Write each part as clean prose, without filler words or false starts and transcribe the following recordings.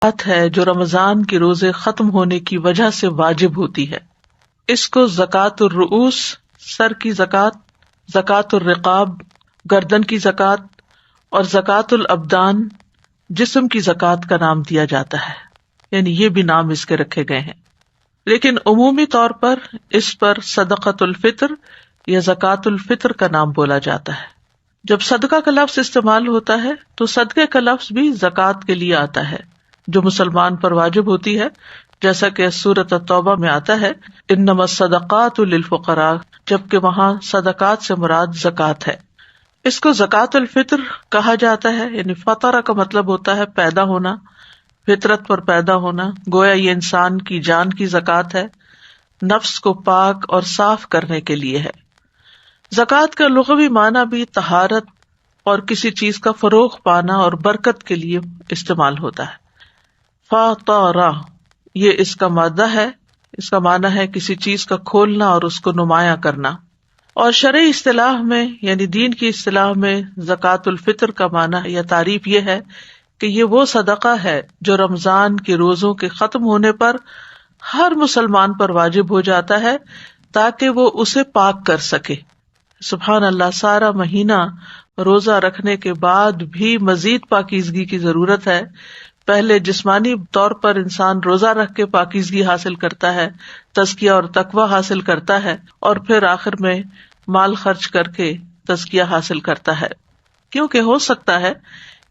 بات ہے جو رمضان کے روزے ختم ہونے کی وجہ سے واجب ہوتی ہے. اس کو زکوٰۃ الرؤوس سر کی زکوٰۃ، زکوٰۃ الرقاب گردن کی زکوٰۃ اور زکوٰۃ الابدان جسم کی زکوٰۃ کا نام دیا جاتا ہے، یعنی یہ بھی نام اس کے رکھے گئے ہیں. لیکن عمومی طور پر اس پر صدقۃ الفطر یا زکوٰۃ الفطر کا نام بولا جاتا ہے. جب صدقہ کا لفظ استعمال ہوتا ہے تو صدقے کا لفظ بھی زکوٰۃ کے لیے آتا ہے جو مسلمان پر واجب ہوتی ہے، جیسا کہ سورۃ التوبہ میں آتا ہے انما الصدقات للفقراء، جبکہ وہاں صدقات سے مراد زکوٰۃ ہے. اس کو زکوٰۃ الفطر کہا جاتا ہے، یعنی فطرہ کا مطلب ہوتا ہے پیدا ہونا، فطرت پر پیدا ہونا. گویا یہ انسان کی جان کی زکوٰۃ ہے، نفس کو پاک اور صاف کرنے کے لیے ہے. زکوٰۃ کا لغوی معنی بھی طہارت اور کسی چیز کا فروغ پانا اور برکت کے لیے استعمال ہوتا ہے. فطرہ یہ اس کا مادہ ہے، اس کا معنی ہے کسی چیز کا کھولنا اور اس کو نمایاں کرنا. اور شرعی اصطلاح میں یعنی دین کی اصطلاح میں زکوٰۃ الفطر کا معنی یا تعریف یہ ہے کہ یہ وہ صدقہ ہے جو رمضان کے روزوں کے ختم ہونے پر ہر مسلمان پر واجب ہو جاتا ہے تاکہ وہ اسے پاک کر سکے. سبحان اللہ، سارا مہینہ روزہ رکھنے کے بعد بھی مزید پاکیزگی کی ضرورت ہے. پہلے جسمانی طور پر انسان روزہ رکھ کے پاکیزگی حاصل کرتا ہے، تزکیہ اور تقویٰ حاصل کرتا ہے، اور پھر آخر میں مال خرچ کر کے تزکیہ حاصل کرتا ہے. کیونکہ ہو سکتا ہے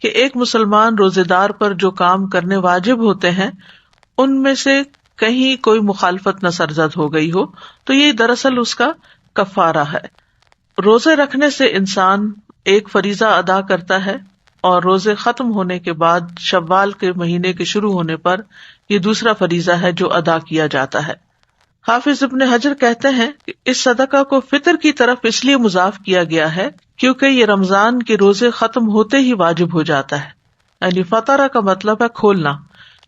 کہ ایک مسلمان روزے دار پر جو کام کرنے واجب ہوتے ہیں ان میں سے کہیں کوئی مخالفت نہ سرزد ہو گئی ہو، تو یہ دراصل اس کا کفارہ ہے. روزے رکھنے سے انسان ایک فریضہ ادا کرتا ہے، اور روزے ختم ہونے کے بعد شوال کے مہینے کے شروع ہونے پر یہ دوسرا فریضہ ہے جو ادا کیا جاتا ہے. حافظ ابن حجر کہتے ہیں کہ اس صدقہ کو فطر کی طرف اس لیے مضاف کیا گیا ہے کیونکہ یہ رمضان کے روزے ختم ہوتے ہی واجب ہو جاتا ہے. یعنی فطرہ کا مطلب ہے کھولنا.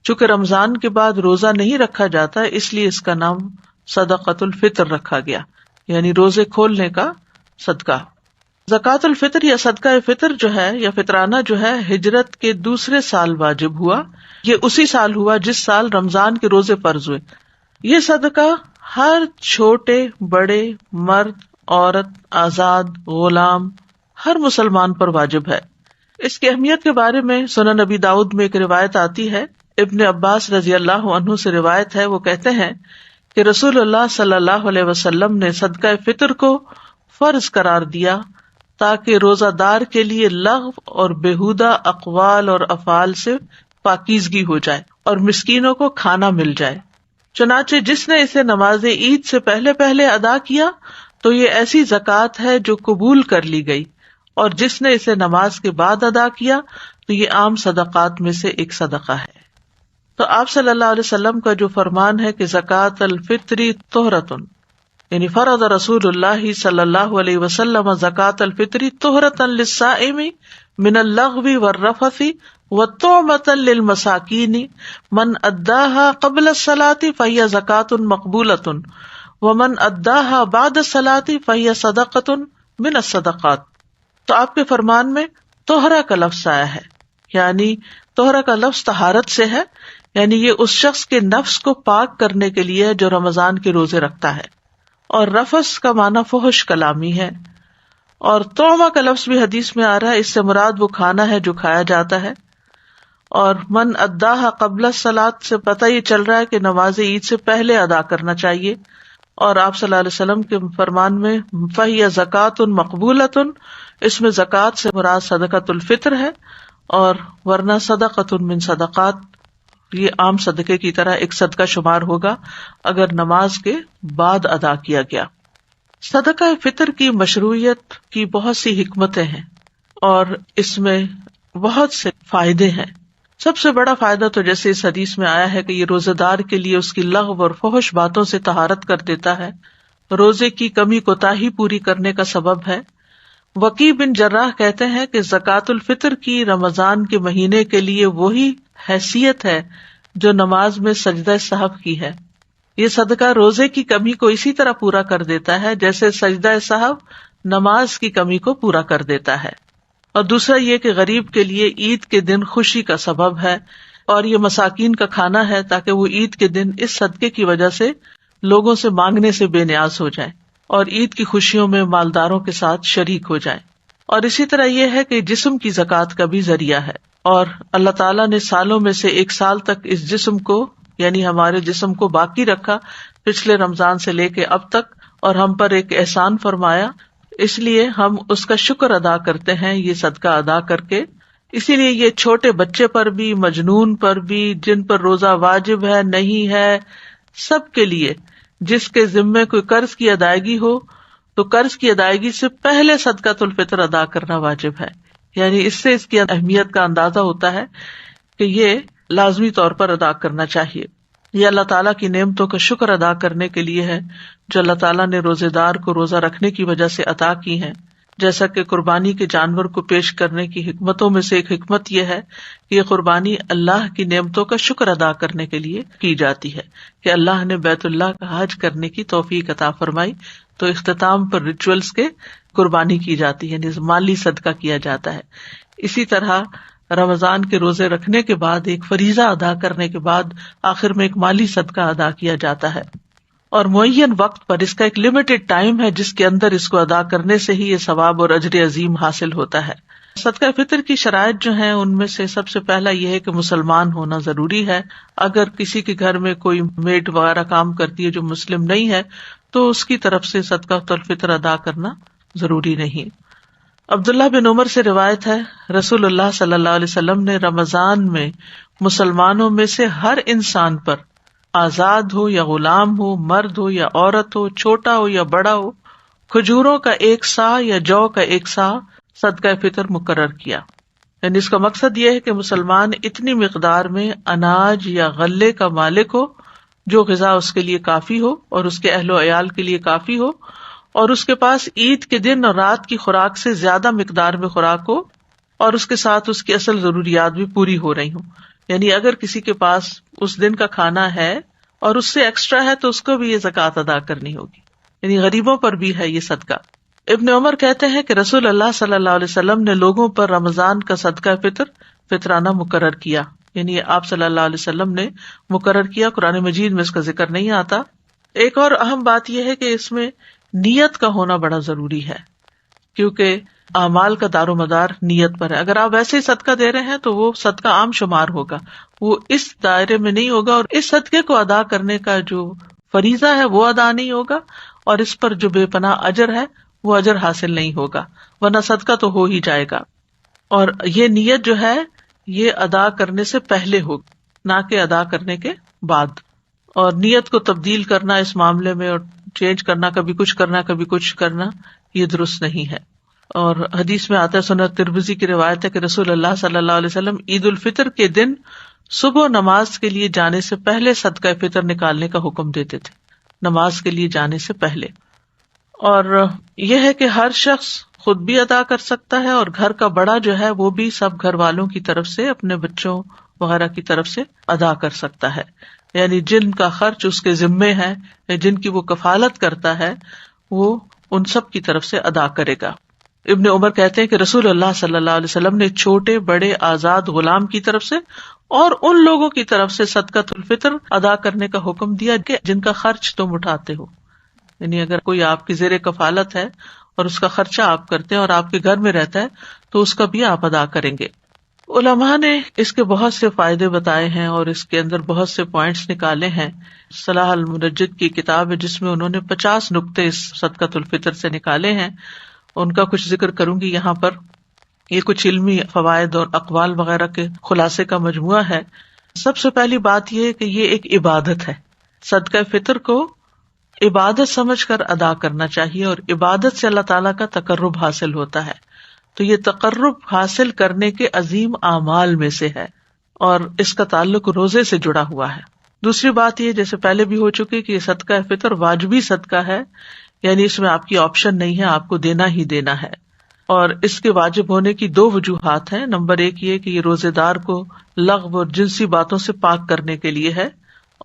چونکہ رمضان کے بعد روزہ نہیں رکھا جاتا اس لیے اس کا نام صدقۃ الفطر رکھا گیا، یعنی روزے کھولنے کا صدقہ. زکوٰۃ الفطر یا صدقہ فطر جو ہے یا فطرانہ جو ہے ہجرت کے دوسرے سال واجب ہوا. یہ اسی سال ہوا جس سال رمضان کے روزے فرض ہوئے. یہ صدقہ ہر چھوٹے بڑے، مرد عورت، آزاد غلام، ہر مسلمان پر واجب ہے. اس کی اہمیت کے بارے میں سنن نبی داؤد میں ایک روایت آتی ہے. ابن عباس رضی اللہ عنہ سے روایت ہے، وہ کہتے ہیں کہ رسول اللہ صلی اللہ علیہ وسلم نے صدقہ فطر کو فرض قرار دیا تاکہ روزہ دار کے لیے لغو اور بیہودہ اقوال اور افعال سے پاکیزگی ہو جائے اور مسکینوں کو کھانا مل جائے. چنانچہ جس نے اسے نماز عید سے پہلے پہلے ادا کیا تو یہ ایسی زکوٰۃ ہے جو قبول کر لی گئی، اور جس نے اسے نماز کے بعد ادا کیا تو یہ عام صدقات میں سے ایک صدقہ ہے. تو آپ صلی اللہ علیہ وسلم کا جو فرمان ہے کہ زکوٰۃ الفطر طہرۃ، یعنی فرض رسول اللہ صلی اللہ علیہ وسلم زکوٰۃ الفطر طہرۃ للصائم من اللغو والرفث وطعمۃ للمساکین من اداها قبل الصلاۃ فہی زکوٰۃ مقبولۃ ومن اداها بعد الصلاۃ فہی صدقۃ من الصدقات. تو آپ کے فرمان میں طہرہ کا لفظ آیا ہے، یعنی طہرہ کا لفظ طہارت سے ہے، یعنی یہ اس شخص کے نفس کو پاک کرنے کے لیے ہے جو رمضان کے روزے رکھتا ہے. اور رفث کا معنی فحش کلامی ہے. اور طعمہ کا لفظ بھی حدیث میں آ رہا ہے، اس سے مراد وہ کھانا ہے جو کھایا جاتا ہے. اور من اداها قبل الصلاۃ سے پتہ یہ چل رہا ہے کہ نماز عید سے پہلے ادا کرنا چاہیے. اور آپ صلی اللہ علیہ وسلم کے فرمان میں فہی زکوٰۃ مقبولۃ، اس میں زکوٰۃ سے مراد صدقۃ الفطر ہے، اور ورنہ صدقۃ من صدقات یہ عام صدقے کی طرح ایک صدقہ شمار ہوگا اگر نماز کے بعد ادا کیا گیا. صدقہ فطر کی مشروعیت کی بہت سی حکمتیں ہیں اور اس میں بہت سے فائدے ہیں. سب سے بڑا فائدہ تو جیسے اس حدیث میں آیا ہے کہ یہ روزے دار کے لیے اس کی لغو اور فحش باتوں سے طہارت کر دیتا ہے، روزے کی کمی کوتاہی پوری کرنے کا سبب ہے. وکیع بن جراح کہتے ہیں کہ زکوٰۃ الفطر کی رمضان کے مہینے کے لیے وہی حیثیت ہے جو نماز میں سجدہ سہو کی ہے. یہ صدقہ روزے کی کمی کو اسی طرح پورا کر دیتا ہے جیسے سجدہ سہو نماز کی کمی کو پورا کر دیتا ہے. اور دوسرا یہ کہ غریب کے لیے عید کے دن خوشی کا سبب ہے، اور یہ مساکین کا کھانا ہے تاکہ وہ عید کے دن اس صدقے کی وجہ سے لوگوں سے مانگنے سے بے نیاز ہو جائیں اور عید کی خوشیوں میں مالداروں کے ساتھ شریک ہو جائیں. اور اسی طرح یہ ہے کہ جسم کی زکوٰۃ کا بھی ذریعہ ہے، اور اللہ تعالیٰ نے سالوں میں سے ایک سال تک اس جسم کو یعنی ہمارے جسم کو باقی رکھا پچھلے رمضان سے لے کے اب تک، اور ہم پر ایک احسان فرمایا، اس لیے ہم اس کا شکر ادا کرتے ہیں یہ صدقہ ادا کر کے. اسی لیے یہ چھوٹے بچے پر بھی، مجنون پر بھی، جن پر روزہ واجب ہے نہیں ہے، سب کے لیے، جس کے ذمے کوئی قرض کی ادائیگی ہو تو قرض کی ادائیگی سے پہلے صدقۃ الفطر ادا کرنا واجب ہے. یعنی اس سے اس کی اہمیت کا اندازہ ہوتا ہے کہ یہ لازمی طور پر ادا کرنا چاہیے. یہ اللہ تعالیٰ کی نعمتوں کا شکر ادا کرنے کے لیے ہے جو اللہ تعالیٰ نے روزے دار کو روزہ رکھنے کی وجہ سے عطا کی ہیں. جیسا کہ قربانی کے جانور کو پیش کرنے کی حکمتوں میں سے ایک حکمت یہ ہے کہ یہ قربانی اللہ کی نعمتوں کا شکر ادا کرنے کے لیے کی جاتی ہے کہ اللہ نے بیت اللہ کا حج کرنے کی توفیق عطا فرمائی، تو اختتام پر ریچولز کے قربانی کی جاتی ہے، یعنی مالی صدقہ کیا جاتا ہے. اسی طرح رمضان کے روزے رکھنے کے بعد ایک فریضہ ادا کرنے کے بعد آخر میں ایک مالی صدقہ ادا کیا جاتا ہے، اور معین وقت پر، اس کا ایک لمیٹڈ ٹائم ہے جس کے اندر اس کو ادا کرنے سے ہی یہ ثواب اور اجر عظیم حاصل ہوتا ہے. صدقہ فطر کی شرائط جو ہیں ان میں سے سب سے پہلا یہ ہے کہ مسلمان ہونا ضروری ہے. اگر کسی کے گھر میں کوئی میڈ وغیرہ کام کرتی ہے جو مسلم نہیں ہے تو اس کی طرف سے صدقہ الفطر ادا کرنا ضروری نہیں. عبداللہ بن عمر سے روایت ہے، رسول اللہ صلی اللہ علیہ وسلم نے رمضان میں مسلمانوں میں سے ہر انسان پر، آزاد ہو یا غلام ہو، مرد ہو یا عورت ہو، چھوٹا ہو یا بڑا ہو، کھجوروں کا 1 سا یا جو کا 1 سا صدقہ فطر مقرر کیا. یعنی اس کا مقصد یہ ہے کہ مسلمان اتنی مقدار میں اناج یا غلے کا مالک ہو جو غذا اس کے لیے کافی ہو اور اس کے اہل و عیال کے لیے کافی ہو، اور اس کے پاس عید کے دن اور رات کی خوراک سے زیادہ مقدار میں خوراک ہو، اور اس کے ساتھ اس کی اصل ضروریات بھی پوری ہو رہی ہوں. یعنی اگر کسی کے پاس اس دن کا کھانا ہے اور اس سے ایکسٹرا ہے تو اس کو بھی یہ زکوٰۃ ادا کرنی ہوگی. یعنی غریبوں پر بھی ہے یہ صدقہ. ابن عمر کہتے ہیں کہ رسول اللہ صلی اللہ علیہ وسلم نے لوگوں پر رمضان کا صدقہ فطرانہ مقرر کیا. یعنی آپ صلی اللہ علیہ وسلم نے مقرر کیا، قرآن مجید میں اس کا ذکر نہیں آتا. ایک اور اہم بات یہ ہے کہ اس میں نیت کا ہونا بڑا ضروری ہے، کیونکہ اعمال کا دار و مدار نیت پر ہے. اگر آپ ویسے ہی صدقہ دے رہے ہیں تو وہ صدقہ عام شمار ہوگا، وہ اس دائرے میں نہیں ہوگا، اور اس صدقے کو ادا کرنے کا جو فریضہ ہے وہ ادا نہیں ہوگا، اور اس پر جو بے پناہ اجر ہے وہ اجر حاصل نہیں ہوگا، ورنہ صدقہ تو ہو ہی جائے گا. اور یہ نیت جو ہے یہ ادا کرنے سے پہلے ہوگی، نہ کہ ادا کرنے کے بعد. اور نیت کو تبدیل کرنا اس معاملے میں اور چینج کرنا، کبھی کچھ کرنا کبھی کچھ کرنا، یہ درست نہیں ہے. اور حدیث میں آتا ہے، سنن ترمذی کی روایت ہے کہ رسول اللہ صلی اللہ علیہ وسلم عید الفطر کے دن صبح نماز کے لیے جانے سے پہلے صدقہ فطر نکالنے کا حکم دیتے تھے، نماز کے لیے جانے سے پہلے. اور یہ ہے کہ ہر شخص خود بھی ادا کر سکتا ہے، اور گھر کا بڑا جو ہے وہ بھی سب گھر والوں کی طرف سے، اپنے بچوں وغیرہ کی طرف سے ادا کر سکتا ہے. یعنی جن کا خرچ اس کے ذمے ہے یا جن کی وہ کفالت کرتا ہے وہ ان سب کی طرف سے ادا کرے گا. ابن عمر کہتے ہیں کہ رسول اللہ صلی اللہ علیہ وسلم نے چھوٹے بڑے آزاد غلام کی طرف سے اور ان لوگوں کی طرف سے صدقۃ الفطر ادا کرنے کا حکم دیا کہ جن کا خرچ تم اٹھاتے ہو. یعنی اگر کوئی آپ کی زیر کفالت ہے اور اس کا خرچہ آپ کرتے ہیں اور آپ کے گھر میں رہتا ہے تو اس کا بھی آپ ادا کریں گے. علماء نے اس کے بہت سے فائدے بتائے ہیں اور اس کے اندر بہت سے پوائنٹس نکالے ہیں. صلاح المنجد کی کتاب ہے جس میں انہوں نے 50 نقطے اس صدقۃ الفطر سے نکالے ہیں، ان کا کچھ ذکر کروں گی یہاں پر. یہ کچھ علمی فوائد اور اقوال وغیرہ کے خلاصے کا مجموعہ ہے. سب سے پہلی بات یہ ہے کہ یہ ایک عبادت ہے. صدقہ فطر کو عبادت سمجھ کر ادا کرنا چاہیے، اور عبادت سے اللہ تعالیٰ کا تقرب حاصل ہوتا ہے. تو یہ تقرب حاصل کرنے کے عظیم اعمال میں سے ہے، اور اس کا تعلق روزے سے جڑا ہوا ہے. دوسری بات یہ، جیسے پہلے بھی ہو چکی، کہ یہ صدقہ فطر واجبی صدقہ ہے، یعنی اس میں آپ کی آپشن نہیں ہے، آپ کو دینا ہی دینا ہے. اور اس کے واجب ہونے کی 2 وجوہات ہیں. نمبر 1 یہ کہ یہ روزے دار کو لغو اور جنسی باتوں سے پاک کرنے کے لیے ہے،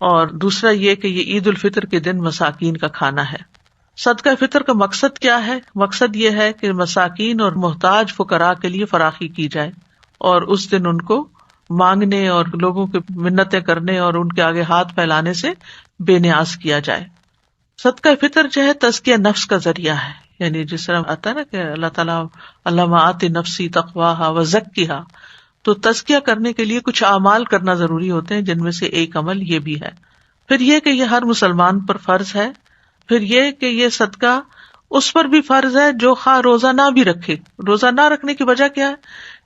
اور دوسرا یہ کہ یہ عید الفطر کے دن مساکین کا کھانا ہے. صدقہ فطر کا مقصد کیا ہے؟ مقصد یہ ہے کہ مساکین اور محتاج فقراء کے لیے فراخی کی جائے اور اس دن ان کو مانگنے اور لوگوں کے منتیں کرنے اور ان کے آگے ہاتھ پھیلانے سے بے نیاز کیا جائے. صدقہ فطر جو ہے تزکیہ نفس کا ذریعہ ہے، یعنی جس طرح آتا ہے نا کہ اللہ تعالیٰ اللہم آت نفسی تقواہا وزکیہا، تو تزکیہ کرنے کے لیے کچھ اعمال کرنا ضروری ہوتے ہیں، جن میں سے ایک عمل یہ بھی ہے. پھر یہ کہ یہ ہر مسلمان پر فرض ہے. پھر یہ کہ یہ صدقہ اس پر بھی فرض ہے جو خواہ روزہ نہ بھی رکھے. روزہ نہ رکھنے کی وجہ کیا ہے؟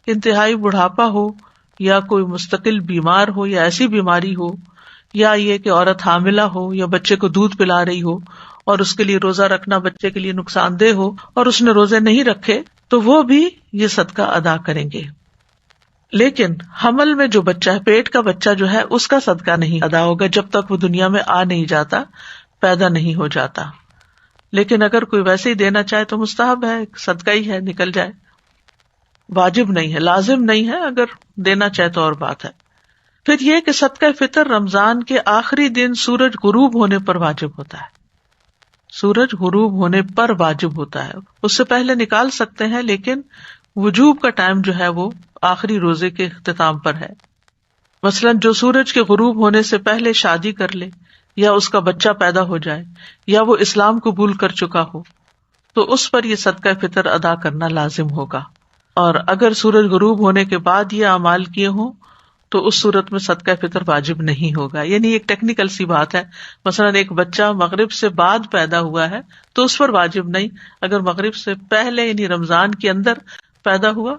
انتہائی بڑھاپا ہو، یا کوئی مستقل بیمار ہو، یا ایسی بیماری ہو، یا یہ کہ عورت حاملہ ہو، یا بچے کو دودھ پلا رہی ہو اور اس کے لیے روزہ رکھنا بچے کے لیے نقصان دہ ہو اور اس نے روزے نہیں رکھے، تو وہ بھی یہ صدقہ ادا کریں گے. لیکن حمل میں جو بچہ ہے، پیٹ کا بچہ جو ہے، اس کا صدقہ نہیں ادا ہوگا جب تک وہ دنیا میں آ نہیں جاتا، پیدا نہیں ہو جاتا. لیکن اگر کوئی ویسے ہی دینا چاہے تو مستحب ہے، صدقہ ہی ہے، نکل جائے. واجب نہیں ہے، لازم نہیں ہے، اگر دینا چاہے تو اور بات ہے. پھر یہ کہ صدقہ فطر رمضان کے آخری دن سورج غروب ہونے پر واجب ہوتا ہے. سورج غروب ہونے پر واجب ہوتا ہے، اس سے پہلے نکال سکتے ہیں، لیکن وجوب کا ٹائم جو ہے وہ آخری روزے کے اختتام پر ہے. مثلاً جو سورج کے غروب ہونے سے پہلے شادی کر لے، یا اس کا بچہ پیدا ہو جائے، یا وہ اسلام قبول کر چکا ہو، تو اس پر یہ صدقہ فطر ادا کرنا لازم ہوگا. اور اگر سورج غروب ہونے کے بعد یہ اعمال کیے ہوں تو اس صورت میں صدقہ فطر واجب نہیں ہوگا. یعنی ایک ٹیکنیکل سی بات ہے. مثلاً ایک بچہ مغرب سے بعد پیدا ہوا ہے تو اس پر واجب نہیں، اگر مغرب سے پہلے یعنی رمضان کے اندر پیدا ہوا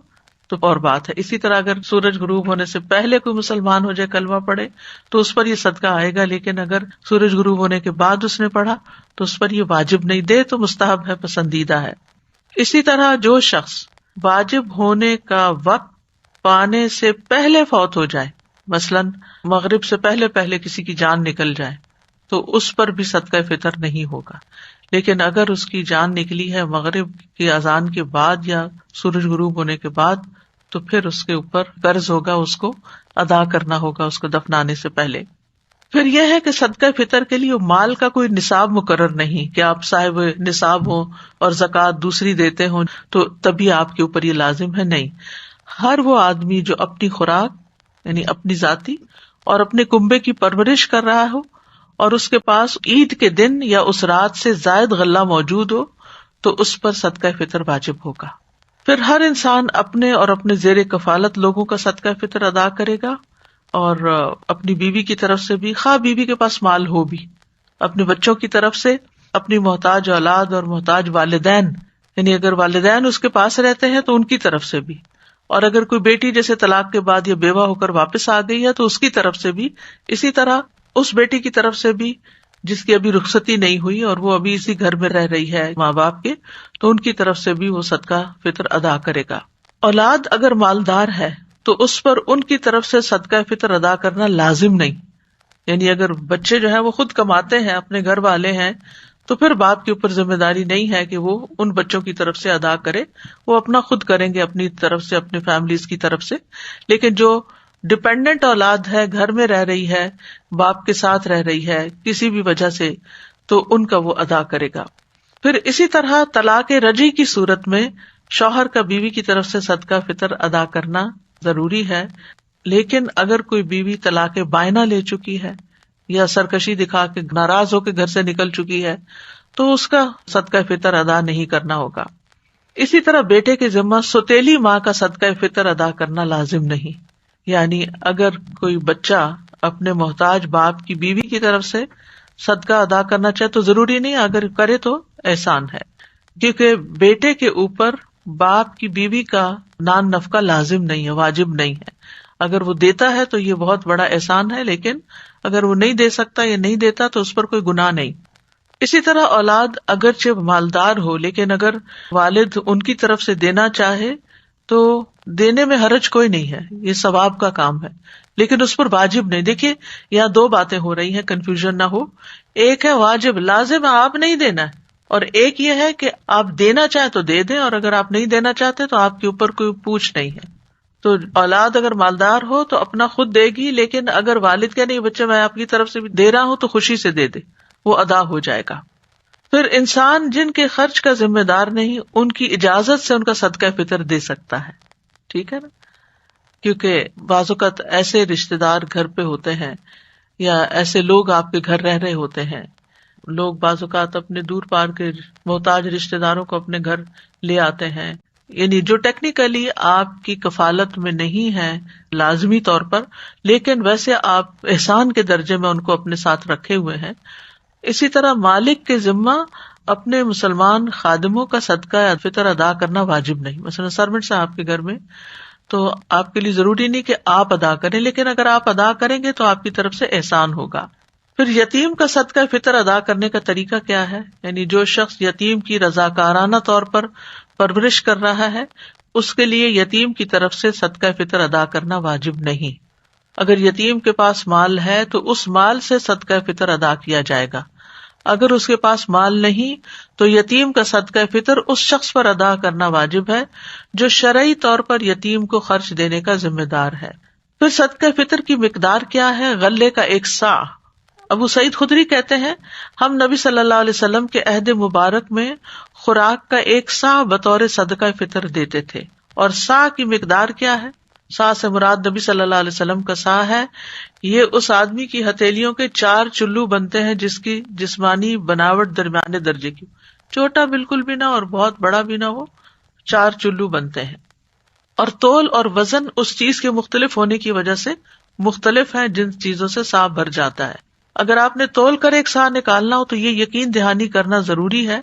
تو اور بات ہے. اسی طرح اگر سورج غروب ہونے سے پہلے کوئی مسلمان ہو جائے، کلمہ پڑھے، تو اس پر یہ صدقہ آئے گا. لیکن اگر سورج غروب ہونے کے بعد اس نے پڑھا تو اس پر یہ واجب نہیں. دے تو مستحب ہے، پسندیدہ ہے. اسی طرح جو شخص واجب ہونے کا وقت پانے سے پہلے فوت ہو جائے، مثلاً مغرب سے پہلے کسی کی جان نکل جائے، تو اس پر بھی صدقہ فطر نہیں ہوگا. لیکن اگر اس کی جان نکلی ہے مغرب کی اذان کے بعد یا سورج غروب ہونے کے بعد، تو پھر اس کے اوپر قرض ہوگا، اس کو ادا کرنا ہوگا اس کو دفنانے سے پہلے. پھر یہ ہے کہ صدقہ فطر کے لیے مال کا کوئی نصاب مقرر نہیں کہ آپ صاحب نصاب ہوں اور زکوٰۃ دوسری دیتے ہوں تو تبھی آپ کے اوپر یہ لازم ہے. نہیں، ہر وہ آدمی جو اپنی خوراک یعنی اپنی ذاتی اور اپنے کنبے کی پرورش کر رہا ہو اور اس کے پاس عید کے دن یا اس رات سے زائد غلہ موجود ہو تو اس پر صدقہ فطر واجب ہوگا. پھر ہر انسان اپنے اور اپنے زیر کفالت لوگوں کا صدقہ فطر ادا کرے گا، اور اپنی بیوی کی طرف سے بھی، خواہ بیوی کے پاس مال ہو بھی، اپنے بچوں کی طرف سے، اپنی محتاج اولاد اور محتاج والدین، یعنی اگر والدین اس کے پاس رہتے ہیں تو ان کی طرف سے بھی، اور اگر کوئی بیٹی جیسے طلاق کے بعد یا بیوہ ہو کر واپس آ گئی ہے تو اس کی طرف سے بھی، اسی طرح اس بیٹی کی طرف سے بھی جس کی ابھی رخصتی نہیں ہوئی اور وہ ابھی اسی گھر میں رہ رہی ہے ماں باپ کے، تو ان کی طرف سے بھی وہ صدقہ فطر ادا کرے گا. اولاد اگر مالدار ہے تو اس پر ان کی طرف سے صدقہ فطر ادا کرنا لازم نہیں. یعنی اگر بچے جو ہیں وہ خود کماتے ہیں، اپنے گھر والے ہیں، تو پھر باپ کے اوپر ذمہ داری نہیں ہے کہ وہ ان بچوں کی طرف سے ادا کرے، وہ اپنا خود کریں گے اپنی طرف سے، اپنی فیملیز کی طرف سے. لیکن جو ڈپینڈنٹ اولاد ہے، گھر میں رہ رہی ہے، باپ کے ساتھ رہ رہی ہے کسی بھی وجہ سے، تو ان کا وہ ادا کرے گا. پھر اسی طرح طلاق رجعی کی صورت میں شوہر کا بیوی کی طرف سے صدقہ فطر ادا کرنا ضروری ہے. لیکن اگر کوئی بیوی طلاق بائنہ لے چکی ہے یا سرکشی دکھا کے ناراض ہو کے گھر سے نکل چکی ہے تو اس کا صدقہ فطر ادا نہیں کرنا ہوگا. اسی طرح بیٹے کے ذمہ سوتیلی ماں کا صدقہ فطر ادا کرنا لازم نہیں. یعنی اگر کوئی بچہ اپنے محتاج باپ کی بیوی کی طرف سے صدقہ ادا کرنا چاہے تو ضروری نہیں، اگر کرے تو احسان ہے، کیونکہ بیٹے کے اوپر باپ کی بیوی کا نان نفقہ لازم نہیں ہے، واجب نہیں ہے. اگر وہ دیتا ہے تو یہ بہت بڑا احسان ہے، لیکن اگر وہ نہیں دے سکتا یا نہیں دیتا تو اس پر کوئی گناہ نہیں. اسی طرح اولاد اگرچہ مالدار ہو لیکن اگر والد ان کی طرف سے دینا چاہے تو دینے میں حرج کوئی نہیں ہے، یہ ثواب کا کام ہے، لیکن اس پر واجب نہیں. دیکھیے یہاں دو باتیں ہو رہی ہیں، کنفیوژن نہ ہو. ایک ہے واجب، لازم آپ نہیں دینا ہے، اور ایک یہ ہے کہ آپ دینا چاہیں تو دے دیں، اور اگر آپ نہیں دینا چاہتے تو آپ کے اوپر کوئی پوچھ نہیں ہے. تو اولاد اگر مالدار ہو تو اپنا خود دے گی، لیکن اگر والد کہ نہیں بچے میں آپ کی طرف سے بھی دے رہا ہوں تو خوشی سے دے دے، وہ ادا ہو جائے گا. پھر انسان جن کے خرچ کا ذمہ دار نہیں، ان کی اجازت سے ان کا صدقہ فطر دے سکتا ہے. ٹھیک ہے نا. کیونکہ بعض اوقات ایسے رشتے دار گھر پہ ہوتے ہیں یا ایسے لوگ آپ کے گھر رہ رہے ہوتے ہیں. لوگ بعض اوقات اپنے دور پار کے محتاج رشتے داروں کو اپنے گھر لے آتے ہیں، یعنی جو ٹیکنیکلی آپ کی کفالت میں نہیں ہے لازمی طور پر، لیکن ویسے آپ احسان کے درجے میں ان کو اپنے ساتھ رکھے ہوئے ہیں. اسی طرح مالک کے ذمہ اپنے مسلمان خادموں کا صدقہ فطر ادا کرنا واجب نہیں. مثلا سرونٹس ہیں آپ کے گھر میں، تو آپ کے لیے ضروری نہیں کہ آپ ادا کریں، لیکن اگر آپ ادا کریں گے تو آپ کی طرف سے احسان ہوگا. پھر یتیم کا صدقہ فطر ادا کرنے کا طریقہ کیا ہے؟ یعنی جو شخص یتیم کی رضاکارانہ طور پر پرورش کر رہا ہے، اس کے لیے یتیم کی طرف سے صدقہ فطر ادا کرنا واجب نہیں. اگر یتیم کے پاس مال ہے تو اس مال سے صدقہ فطر ادا کیا جائے گا. اگر اس کے پاس مال نہیں تو یتیم کا صدقہ فطر اس شخص پر ادا کرنا واجب ہے جو شرعی طور پر یتیم کو خرچ دینے کا ذمہ دار ہے. پھر صدقہ فطر کی مقدار کیا ہے؟ غلے کا 1 صاع. ابو سعید خدری کہتے ہیں ہم نبی صلی اللہ علیہ وسلم کے عہد مبارک میں خوراک کا 1 صاع بطور صدقہ فطر دیتے تھے. اور صاع کی مقدار کیا ہے؟ صاع سے مراد نبی صلی اللہ علیہ وسلم کا صاع ہے. یہ اس آدمی کی ہتھیلیوں کے 4 چلو بنتے ہیں جس کی جسمانی بناوٹ درمیانے درجے کی، چھوٹا بالکل بھی نہ اور بہت بڑا بھی نہ ہو، 4 چلو بنتے ہیں. اور تول اور وزن اس چیز کے مختلف ہونے کی وجہ سے مختلف ہیں جن چیزوں سے صاع بھر جاتا ہے. اگر آپ نے تول کر 1 صاع نکالنا ہو تو یہ یقین دہانی کرنا ضروری ہے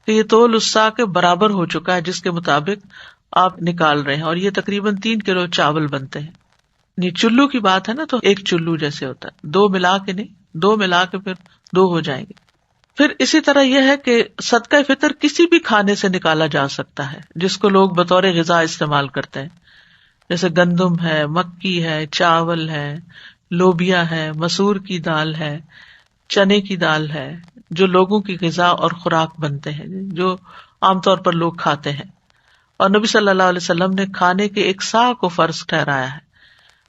کہ یہ تول اس صاع کے برابر ہو چکا ہے جس کے مطابق آپ نکال رہے ہیں، اور یہ تقریباً 3 کلو چاول بنتے ہیں. یہ چلو کی بات ہے نا، تو 1 چلو جیسے ہوتا ہے، 2 ملا کے نہیں، 2 ملا کے پھر 2 ہو جائیں گے. پھر اسی طرح یہ ہے کہ صدقہ فطر کسی بھی کھانے سے نکالا جا سکتا ہے جس کو لوگ بطور غذا استعمال کرتے ہیں، جیسے گندم ہے، مکی ہے، چاول ہے، لوبیا ہے، مسور کی دال ہے، چنے کی دال ہے، جو لوگوں کی غذا اور خوراک بنتے ہیں، جو عام طور پر لوگ کھاتے ہیں. اور نبی صلی اللہ علیہ وسلم نے کھانے کے 1 صاع کو فرض ٹھہرایا ہے.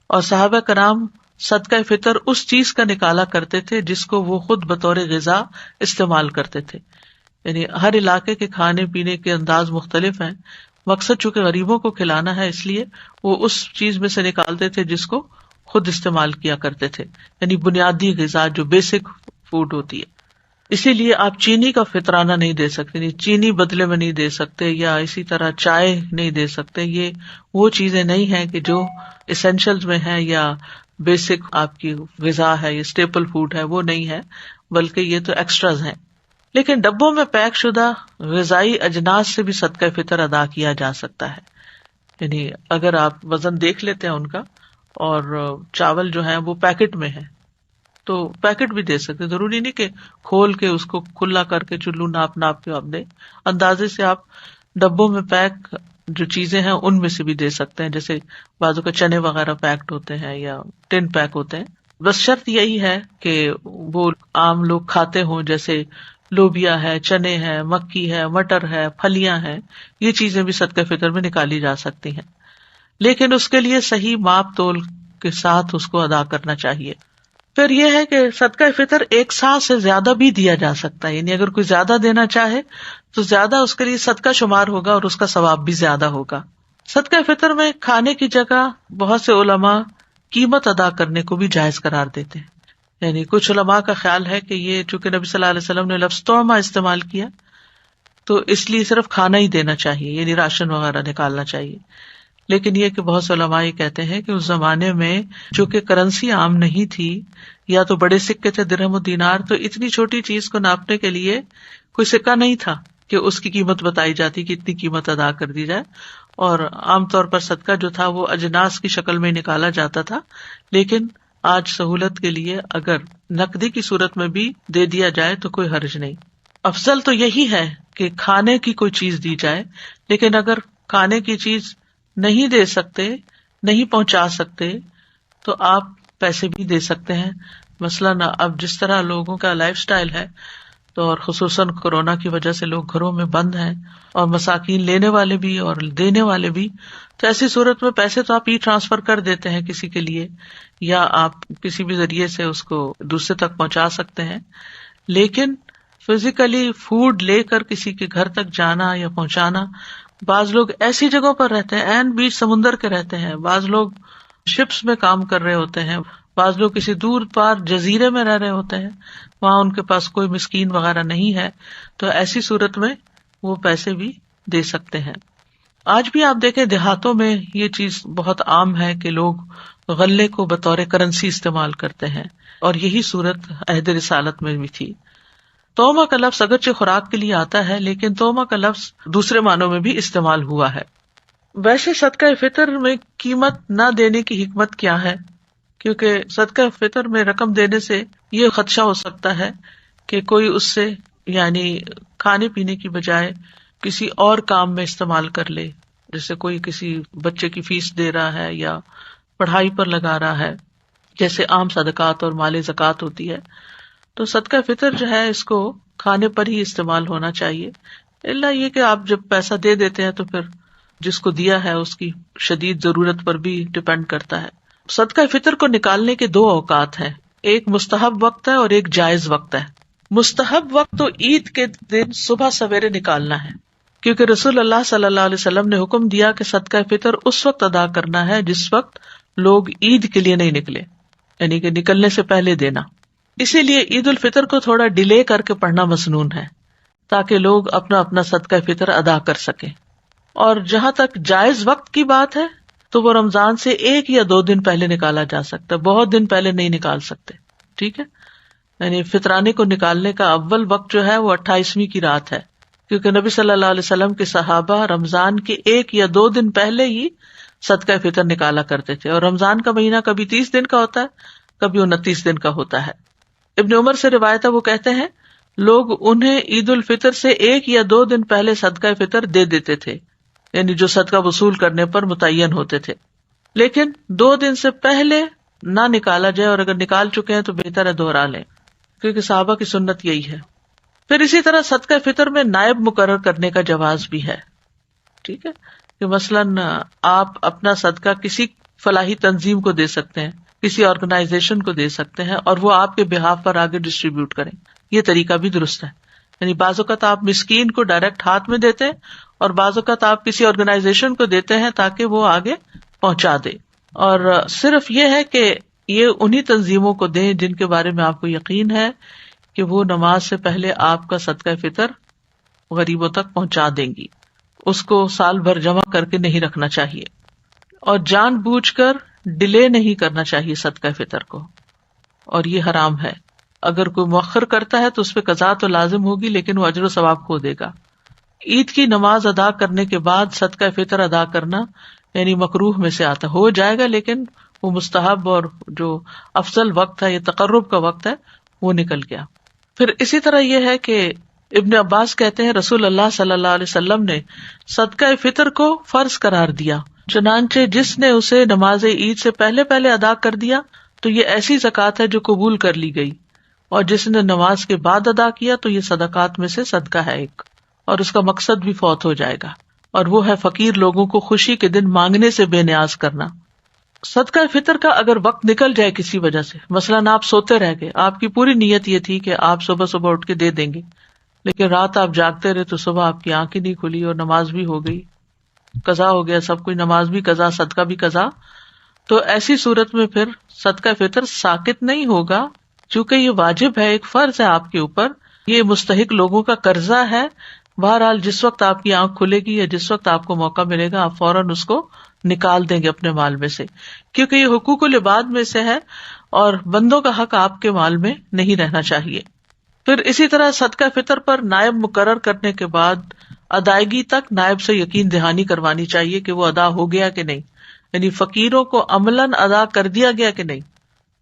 اور صحابہ کرام صدقہ فطر اس چیز کا نکالا کرتے تھے جس کو وہ خود بطور غذا استعمال کرتے تھے. یعنی ہر علاقے کے کھانے پینے کے انداز مختلف ہیں، مقصد چونکہ غریبوں کو کھلانا ہے اس لیے وہ اس چیز میں سے نکالتے تھے جس کو خود استعمال کیا کرتے تھے، یعنی بنیادی غذا جو بیسک فوڈ ہوتی ہے. اسی لیے آپ چینی کا فطرانہ نہیں دے سکتے، نہیں چینی بدلے میں نہیں دے سکتے، یا اسی طرح چائے نہیں دے سکتے. یہ وہ چیزیں نہیں ہیں کہ جو اسینشلز میں ہیں یا بیسک آپ کی غذا ہے، یہ اسٹیپل فوڈ ہے، وہ نہیں ہے، بلکہ یہ تو ایکسٹراز ہیں. لیکن ڈبوں میں پیک شدہ غذائی اجناس سے بھی صدقہ فطر ادا کیا جا سکتا ہے. یعنی اگر آپ وزن دیکھ لیتے ہیں ان کا، اور چاول جو ہیں وہ پیکٹ میں ہیں تو پیکٹ بھی دے سکتے، ضروری نہیں کہ کھول کے اس کو کھلا کر کے چلو ناپ کے آپ دیں. اندازے سے آپ ڈبوں میں پیک جو چیزیں ہیں ان میں سے بھی دے سکتے ہیں، جیسے بازو کے چنے وغیرہ پیکڈ ہوتے ہیں یا ٹن پیک ہوتے ہیں. بس شرط یہی ہے کہ وہ عام لوگ کھاتے ہوں، جیسے لوبیا ہے، چنے ہے، مکی ہے، مٹر ہے، پھلیاں ہیں. یہ چیزیں بھی صدقہ فطر میں نکالی جا سکتی ہیں، لیکن اس کے لیے صحیح ماپ تول کے ساتھ اس کو ادا کرنا چاہیے. پھر یہ ہے کہ صدقہ فطر 1 صاع سے زیادہ بھی دیا جا سکتا ہے، یعنی اگر کوئی زیادہ دینا چاہے تو زیادہ اس کے لیے صدقہ شمار ہوگا اور اس کا ثواب بھی زیادہ ہوگا. صدقہ فطر میں کھانے کی جگہ بہت سے علماء قیمت ادا کرنے کو بھی جائز قرار دیتے ہیں. یعنی کچھ علماء کا خیال ہے کہ یہ چونکہ نبی صلی اللہ علیہ وسلم نے لفظ طعمہ استعمال کیا تو اس لیے صرف کھانا ہی دینا چاہیے، یعنی راشن وغیرہ نکالنا چاہیے. لیکن یہ کہ بہت سے علماء یہ کہتے ہیں کہ اس زمانے میں چونکہ کرنسی عام نہیں تھی یا تو بڑے سکے تھے درہم و دینار، تو اتنی چھوٹی چیز کو ناپنے کے لیے کوئی سکہ نہیں تھا کہ اس کی قیمت بتائی جاتی کہ اتنی قیمت ادا کر دی جائے. اور عام طور پر صدقہ جو تھا وہ اجناس کی شکل میں نکالا جاتا تھا. لیکن آج سہولت کے لیے اگر نقدی کی صورت میں بھی دے دیا جائے تو کوئی حرج نہیں. افضل تو یہی ہے کہ کھانے کی کوئی چیز دی جائے، لیکن اگر کھانے کی چیز نہیں دے سکتے، نہیں پہنچا سکتے تو آپ پیسے بھی دے سکتے ہیں. مثلاً اب جس طرح لوگوں کا لائف سٹائل ہے تو اور خصوصاً کورونا کی وجہ سے لوگ گھروں میں بند ہیں اور مساکین لینے والے بھی اور دینے والے بھی، تو ایسی صورت میں پیسے تو آپ ای ٹرانسفر کر دیتے ہیں کسی کے لیے، یا آپ کسی بھی ذریعے سے اس کو دوسرے تک پہنچا سکتے ہیں. لیکن فزیکلی فوڈ لے کر کسی کے گھر تک جانا یا پہنچانا بعض لوگ ایسی جگہوں پر رہتے ہیں، عین بیچ سمندر کے رہتے ہیں، بعض لوگ شپس میں کام کر رہے ہوتے ہیں، بعض لوگ کسی دور پار جزیرے میں رہ رہے ہوتے ہیں، وہاں ان کے پاس کوئی مسکین وغیرہ نہیں ہے، تو ایسی صورت میں وہ پیسے بھی دے سکتے ہیں۔ آج بھی آپ دیکھیں دیہاتوں میں یہ چیز بہت عام ہے کہ لوگ غلے کو بطور کرنسی استعمال کرتے ہیں، اور یہی صورت عہد رسالت میں بھی تھی۔ تومہ کا لفظ اگرچہ خوراک کے لیے آتا ہے، لیکن تومہ کا لفظ دوسرے معنوں میں بھی استعمال ہوا ہے۔ ویسے صدقہ فطر میں قیمت نہ دینے کی حکمت کیا ہے؟ کیونکہ صدقہ فطر میں رقم دینے سے یہ خدشہ ہو سکتا ہے کہ کوئی اس سے یعنی کھانے پینے کی بجائے کسی اور کام میں استعمال کر لے، جیسے کوئی کسی بچے کی فیس دے رہا ہے یا پڑھائی پر لگا رہا ہے، جیسے عام صدقات اور مال زکوٰۃ ہوتی ہے۔ تو صدقہ فطر جو ہے اس کو کھانے پر ہی استعمال ہونا چاہیے، الا یہ کہ آپ جب پیسہ دے دیتے ہیں تو پھر جس کو دیا ہے اس کی شدید ضرورت پر بھی ڈپینڈ کرتا ہے۔ صدقہ فطر کو نکالنے کے دو اوقات ہیں، ایک مستحب وقت ہے اور ایک جائز وقت ہے۔ مستحب وقت تو عید کے دن صبح سویرے نکالنا ہے، کیونکہ رسول اللہ صلی اللہ علیہ وسلم نے حکم دیا کہ صدقہ فطر اس وقت ادا کرنا ہے جس وقت لوگ عید کے لیے نہیں نکلے، یعنی کہ نکلنے سے پہلے دینا۔ اسی لیے عید الفطر کو تھوڑا ڈیلے کر کے پڑھنا مسنون ہے، تاکہ لوگ اپنا اپنا صدقہ فطر ادا کر سکیں۔ اور جہاں تک جائز وقت کی بات ہے تو وہ رمضان سے 1 یا 2 دن پہلے نکالا جا سکتا ہے، بہت دن پہلے نہیں نکال سکتے، ٹھیک ہے۔ یعنی فطرانے کو نکالنے کا اول وقت جو ہے وہ 28ویں کی رات ہے، کیونکہ نبی صلی اللہ علیہ وسلم کے صحابہ رمضان کے 1 یا 2 دن پہلے ہی صدقہ فطر نکالا کرتے تھے، اور رمضان کا مہینہ کبھی 30 دن کا ہوتا ہے، کبھی 29 دن کا ہوتا ہے۔ ابن عمر سے روایت ہے، وہ کہتے ہیں لوگ انہیں عید الفطر سے 1 یا 2 دن پہلے صدقہ فطر دے دیتے تھے، یعنی جو صدقہ وصول کرنے پر متعین ہوتے تھے، لیکن 2 دن سے پہلے نہ نکالا جائے، اور اگر نکال چکے ہیں تو بہتر ہے دوہرا لیں، کیونکہ صحابہ کی سنت یہی ہے۔ پھر اسی طرح صدقہ فطر میں نائب مقرر کرنے کا جواز بھی ہے، ٹھیک ہے، کہ مثلاً آپ اپنا صدقہ کسی فلاحی تنظیم کو دے سکتے ہیں، کسی آرگنائزیشن کو دے سکتے ہیں، اور وہ آپ کے بہاف پر آگے ڈسٹریبیوٹ کریں، یہ طریقہ بھی درست ہے۔ یعنی بعض اوقات آپ مسکین کو ڈائریکٹ ہاتھ میں دیتے ہیں، اور بعض اوقات آپ کسی آرگنائزیشن کو دیتے ہیں تاکہ وہ آگے پہنچا دے، اور صرف یہ ہے کہ یہ انہی تنظیموں کو دیں جن کے بارے میں آپ کو یقین ہے کہ وہ نماز سے پہلے آپ کا صدقہ فطر غریبوں تک پہنچا دیں گی، اس کو سال بھر جمع کر کے نہیں رکھنا چاہیے، اور جان بوجھ کر ڈیلے نہیں کرنا چاہیے صدقہ فطر کو، اور یہ حرام ہے۔ اگر کوئی مؤخر کرتا ہے تو اس پہ قضا تو لازم ہوگی، لیکن وہ اجر و ثواب کھو دے گا۔ عید کی نماز ادا کرنے کے بعد صدقہ فطر ادا کرنا یعنی مکروہ میں سے آتا، ہو جائے گا لیکن وہ مستحب اور جو افضل وقت ہے، یہ تقرب کا وقت ہے، وہ نکل گیا۔ پھر اسی طرح یہ ہے کہ ابن عباس کہتے ہیں رسول اللہ صلی اللہ علیہ وسلم نے صدقہ فطر کو فرض قرار دیا، چنانچہ جس نے اسے نماز عید سے پہلے پہلے ادا کر دیا تو یہ ایسی زکوٰۃ ہے جو قبول کر لی گئی، اور جس نے نماز کے بعد ادا کیا تو یہ صدقات میں سے صدقہ ہے ایک، اور اس کا مقصد بھی فوت ہو جائے گا، اور وہ ہے فقیر لوگوں کو خوشی کے دن مانگنے سے بے نیاز کرنا۔ صدقہ فطر کا اگر وقت نکل جائے کسی وجہ سے، مثلاً آپ سوتے رہ گئے، آپ کی پوری نیت یہ تھی کہ آپ صبح صبح اٹھ کے دے دیں گے، لیکن رات آپ جاگتے رہے تو صبح آپ کی آنکھ ہی نہیں کھلی اور نماز بھی ہو گئی، قضا ہو گیا سب کچھ، نماز بھی قضا، صدقہ بھی قضا، تو ایسی صورت میں پھر صدقہ فطر ساقط نہیں ہوگا، چونکہ یہ واجب ہے، ایک فرض ہے آپ کے اوپر، یہ مستحق لوگوں کا قرضہ ہے۔ بہرحال جس وقت آپ کی آنکھ کھلے گی یا جس وقت آپ کو موقع ملے گا آپ فوراً اس کو نکال دیں گے اپنے مال میں سے، کیونکہ یہ حقوق العباد میں سے ہے اور بندوں کا حق آپ کے مال میں نہیں رہنا چاہیے۔ پھر اسی طرح صدقہ فطر پر نائب مقرر کرنے کے بعد ادائیگی تک نائب سے یقین دہانی کروانی چاہیے کہ وہ ادا ہو گیا کہ نہیں، یعنی فقیروں کو عملاً ادا کر دیا گیا کہ نہیں،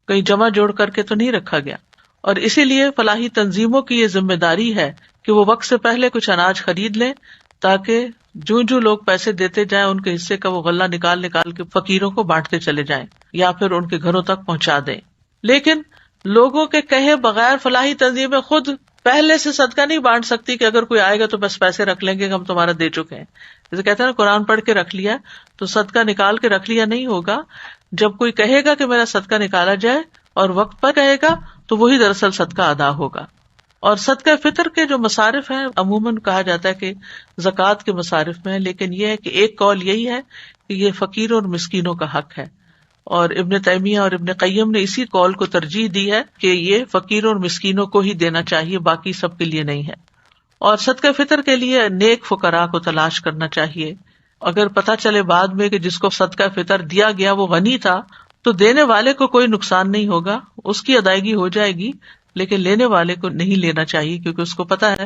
کہیں جمع جوڑ کر کے تو نہیں رکھا گیا۔ اور اسی لیے فلاحی تنظیموں کی یہ ذمہ داری ہے کہ وہ وقت سے پہلے کچھ اناج خرید لیں، تاکہ جو لوگ پیسے دیتے جائیں ان کے حصے کا وہ غلہ نکال کے فقیروں کو بانٹتے چلے جائیں یا پھر ان کے گھروں تک پہنچا دیں۔ لیکن لوگوں کے کہے بغیر فلاحی تنظیمیں خود پہلے سے صدقہ نہیں بانٹ سکتی کہ اگر کوئی آئے گا تو بس پیسے رکھ لیں گے کہ ہم تمہارا دے چکے ہیں، جیسے کہتے ہیں نا قرآن پڑھ کے رکھ لیا تو صدقہ نکال کے رکھ لیا نہیں ہوگا۔ جب کوئی کہے گا کہ میرا صدقہ نکالا جائے اور وقت پر کہے گا تو وہی دراصل صدقہ ادا ہوگا۔ اور صدقہ فطر کے جو مصارف ہیں عموماً کہا جاتا ہے کہ زکوٰۃ کے مصارف میں ہیں، لیکن یہ ہے کہ ایک قول یہی ہے کہ یہ فقیروں اور مسکینوں کا حق ہے، اور ابن تیمیہ اور ابن قیم نے اسی قول کو ترجیح دی ہے کہ یہ فقیروں اور مسکینوں کو ہی دینا چاہیے، باقی سب کے لیے نہیں ہے۔ اور صدقہ فطر کے لیے نیک فقراء کو تلاش کرنا چاہیے۔ اگر پتہ چلے بعد میں کہ جس کو صدقہ فطر دیا گیا وہ غنی تھا تو دینے والے کو کوئی نقصان نہیں ہوگا، اس کی ادائیگی ہو جائے گی، لیکن لینے والے کو نہیں لینا چاہیے، کیونکہ اس کو پتا ہے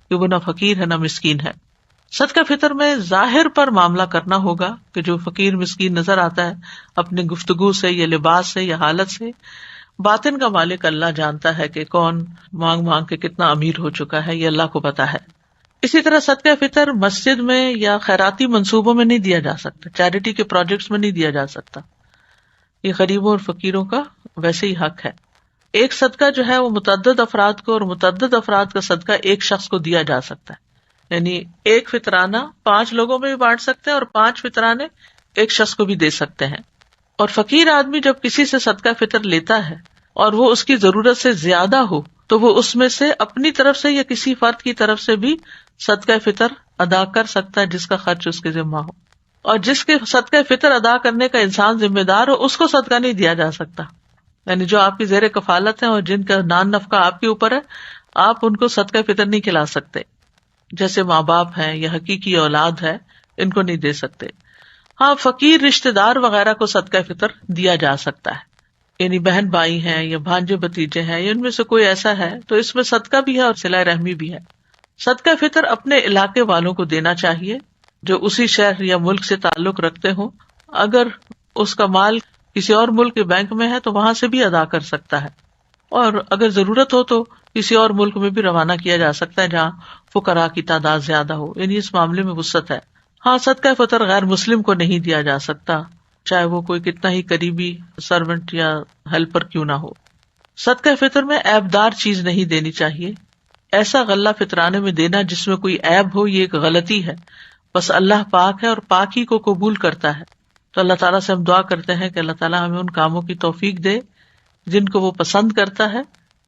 کہ وہ نہ فقیر ہے نہ مسکین ہے۔ صدقہ فطر میں ظاہر پر معاملہ کرنا ہوگا کہ جو فقیر مسکین نظر آتا ہے اپنی گفتگو سے یا لباس سے یا حالت سے، باطن کا مالک اللہ جانتا ہے کہ کون مانگ مانگ کے کتنا امیر ہو چکا ہے، یہ اللہ کو پتا ہے۔ اسی طرح صدقہ فطر مسجد میں یا خیراتی منصوبوں میں نہیں دیا جا سکتا، چیریٹی کے پروجیکٹس میں نہیں دیا جا سکتا، یہ غریبوں اور فقیروں کا ویسے ہی حق ہے۔ ایک صدقہ جو ہے وہ متعدد افراد کو، اور متعدد افراد کا صدقہ ایک شخص کو دیا جا سکتا ہے، یعنی ایک فطرانہ 5 لوگوں میں بھی بانٹ سکتے ہیں اور 5 فطرانے ایک شخص کو بھی دے سکتے ہیں۔ اور فقیر آدمی جب کسی سے صدقہ فطر لیتا ہے اور وہ اس کی ضرورت سے زیادہ ہو تو وہ اس میں سے اپنی طرف سے یا کسی فرد کی طرف سے بھی صدقہ فطر ادا کر سکتا ہے جس کا خرچ اس کے ذمہ ہو، اور جس کے صدقہ فطر ادا کرنے کا انسان ذمہ دار ہو اس کو صدقہ نہیں دیا جا سکتا، یعنی جو آپ کی زیر کفالت ہیں اور جن کا نان نفقہ آپ کے اوپر ہے، آپ ان کو صدقہ فطر نہیں کھلا سکتے، جیسے ماں باپ ہیں یا حقیقی اولاد ہے، ان کو نہیں دے سکتے۔ ہاں، فقیر رشتہ دار وغیرہ کو صدقہ فطر دیا جا سکتا ہے، یعنی بہن بھائی ہیں یا بھانجے بھتیجے ہیں، ان میں سے کوئی ایسا ہے تو اس میں صدقہ بھی ہے اور صلہ رحمی بھی ہے۔ صدقہ فطر اپنے علاقے والوں کو دینا چاہیے جو اسی شہر یا ملک سے تعلق رکھتے ہوں، اگر اس کا مال کسی اور ملک کے بینک میں ہے تو وہاں سے بھی ادا کر سکتا ہے، اور اگر ضرورت ہو تو کسی اور ملک میں بھی روانہ کیا جا سکتا ہے جہاں فقراء کی تعداد زیادہ ہو، یعنی اس معاملے میں وسعت ہے۔ ہاں، صدقہ فطر غیر مسلم کو نہیں دیا جا سکتا، چاہے وہ کوئی کتنا ہی قریبی سرونٹ یا ہیلپر کیوں نہ ہو۔ صدقہ فطر میں عیب دار چیز نہیں دینی چاہیے، ایسا غلہ فطرانے میں دینا جس میں کوئی عیب ہو یہ ایک غلطی ہے، بس اللہ پاک ہے اور پاک ہی کو قبول کرتا ہے، تو اللہ تعالیٰ سے ہم دعا کرتے ہیں کہ اللہ تعالیٰ ہمیں ان کاموں کی توفیق دے جن کو وہ پسند کرتا ہے،